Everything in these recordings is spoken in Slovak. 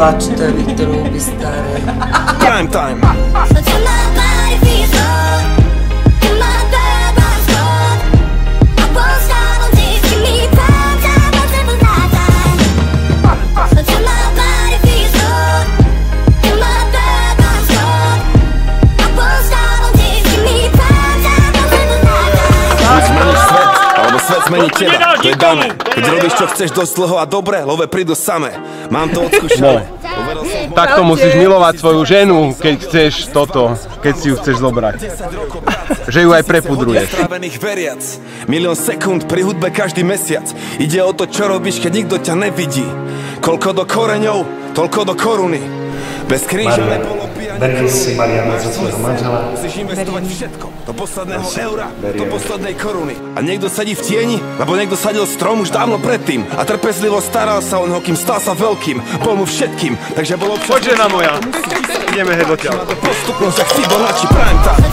Plačte vy trúby staré. Prime time. Svet zmení teba, to je dané. Keď robíš čo chceš dosť dlho a dobre, love prídu samé. Mám to odskúšané. Takto musíš milovať svoju ženu, keď chceš toto, keď si ju chceš zobrať. Že ju aj prepudruješ. Milión sekúnd pri hudbe každý mesiac. Ide o to, čo robíš, keď nikto ťa nevidí. Koľko do koreňov, toľko do koruny. Bez kríža nebolo pijanie. Veril si, Mariana, za svojho manžela? Musíš investovať všetko, do posledného eura, do poslednej koruny. A niekto sedí v tieni, lebo niekto sadil strom už dávno predtým. A trpezlivo staral sa o neho, kým stal sa veľkým. Bol mu všetkým, takže bolo... Poď, žena moja, ideme heď odtiaľ. Postupnosť jak Fibonacci prime time.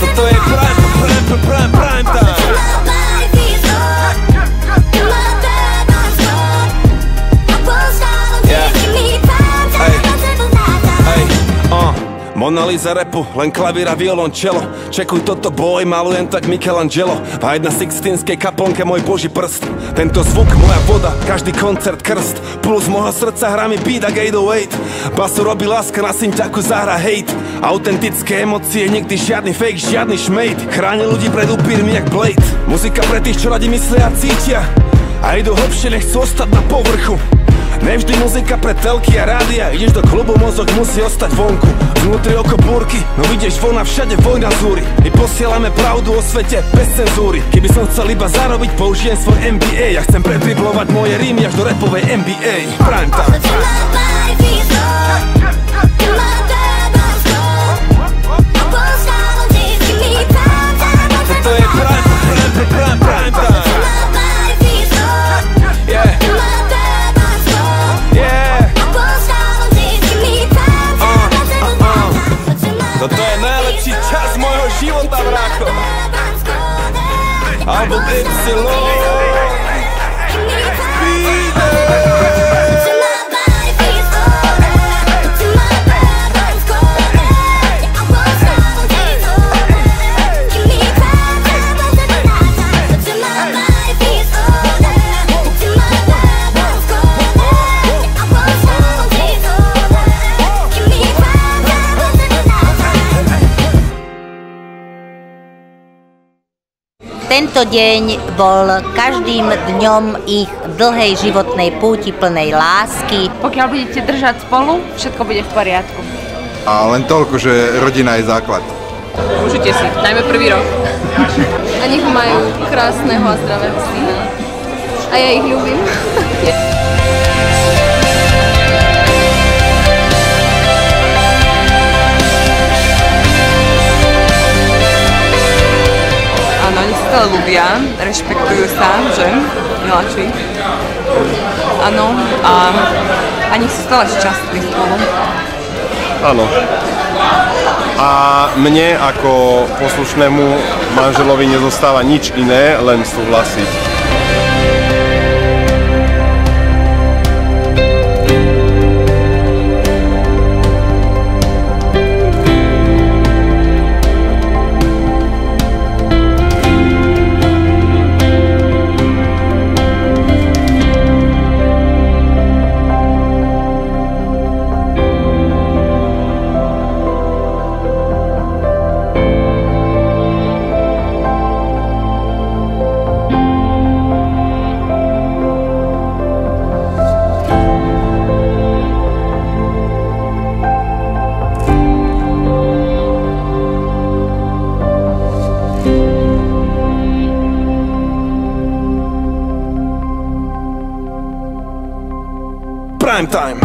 Toto je prime time. Mona Lisa rapu, len klavír a violončelo. Čekuj toto boj, malujem tak Michelangelo. A jedna sixtínskej kaplnke môj boží prst. Tento zvuk, moja voda, každý koncert krst. Puls môjho srdca hrá mi beat ak 808. Basu robí láska, na synťaku zahra hate. Autentické emócie, nikdy žiadny fake, žiadny šmejt. Chráni ľudí pred upírmi jak Blade. Muzika pre tých, čo radi myslia a cítia a idú hlbšie, nechcú ostať na povrchu. Nevždy muzika pre telky a rádia. Ideš do klubu, mozog musí ostať vonku. Vnútri oko búrky, no vidíš vona všade vojna zúri. My posielame pravdu o svete bez cenzúry. Keby som chcel iba zarobiť, použijem svoj MBA. Ja chcem predriblovať moje rímy až do rapovej NBA. Prime time. Toto je prime time. Toto je najlepší čas môjho života, brácho. Album Ypsilon. Tento deň bol každým dňom ich dlhej životnej púti plnej lásky. Pokiaľ budete držať spolu, všetko bude v poriadku. A len toľko, že rodina je základ. Užite si, najmä prvý rok. A nech majú krásneho a zdravého syna. A ja ich ľúbim. Oni sa stále ľúbia, rešpektujú sa, že? Miláči. Áno, a nech sú stále šťastní spolu. Áno. A mne ako poslušnému manželovi nezostáva nič iné, len súhlasiť. Prime time.